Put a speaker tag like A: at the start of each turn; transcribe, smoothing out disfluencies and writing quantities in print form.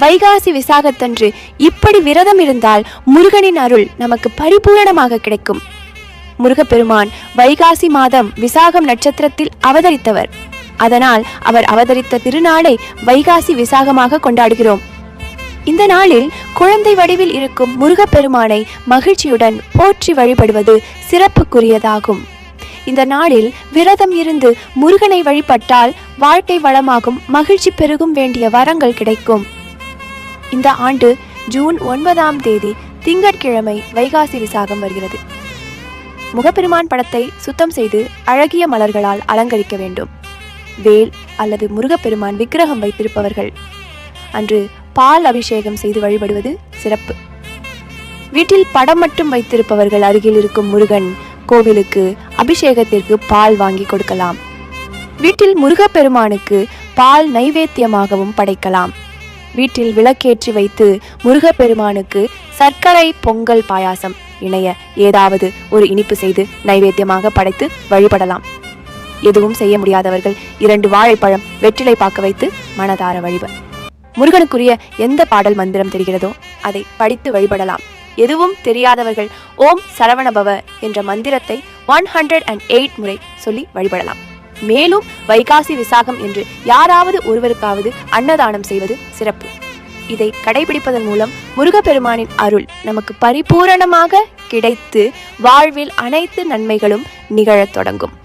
A: வைகாசி விசாகத்தன்று இப்படி விரதம் இருந்தால் முருகனின் அருள் நமக்கு பரிபூரணமாக கிடைக்கும். முருகப்பெருமான் வைகாசி மாதம் விசாகம் நட்சத்திரத்தில் அவதரித்தவர். அதனால் அவர் அவதரித்த திருநாளை வைகாசி விசாகமாக கொண்டாடுகிறோம். இந்த நாளில் குழந்தை வடிவில் இருக்கும் முருகப்பெருமானை மகிழ்ச்சியுடன் போற்றி வழிபடுவது சிறப்புக்குரியதாகும். இந்த நாளில் விரதம் இருந்து முருகனை வழிபட்டால் வாழ்க்கை வளமாகும், மகிழ்ச்சி பெருகும், வேண்டிய வரங்கள் கிடைக்கும். இந்த ஆண்டு ஜூன் 9ஆம் தேதி திங்கட்கிழமை வைகாசி விசாகம் வருகிறது. முகப்பெருமான் படத்தை சுத்தம் செய்து அழகிய மலர்களால் அலங்கரிக்க வேண்டும். வேல் அல்லது முருகப்பெருமான் விக்கிரகம் வைத்திருப்பவர்கள் அன்று பால் அபிஷேகம் செய்து வழிபடுவது சிறப்பு. வீட்டில் படம் மட்டும் வைத்திருப்பவர்கள் அருகில் இருக்கும் முருகன் கோவிலுக்கு அபிஷேகத்திற்கு பால் வாங்கி கொடுக்கலாம். வீட்டில் முருகப்பெருமானுக்கு பால் நைவேத்தியமாகவும் படைக்கலாம். வீட்டில் விளக்கேற்றி வைத்து முருகப்பெருமானுக்கு சர்க்கரை பொங்கல் பாயாசம் இணைய ஏதாவது ஒரு இனிப்பு செய்து நைவேத்தியமாக படைத்து வழிபடலாம். எதுவும் செய்ய முடியாதவர்கள் 2 வாழைப்பழம் வெற்றிலை பாக்க வைத்து மனதார வழிபட முருகனுக்குரிய எந்த பாடல் மந்திரம் தெரிகிறதோ அதை படித்து வழிபடலாம். எதுவும் தெரியாதவர்கள் ஓம் சரவணபவ என்ற மந்திரத்தை 108 முறை சொல்லி வழிபடலாம். மேலும் வைகாசி விசாகம் என்று யாராவது ஒருவருக்காவது அன்னதானம் செய்வது சிறப்பு. இதை கடைபிடிப்பதன் மூலம் முருகப்பெருமானின் அருள் நமக்கு பரிபூரணமாக கிடைத்து வாழ்வில் அனைத்து நன்மைகளும் நிகழத் தொடங்கும்.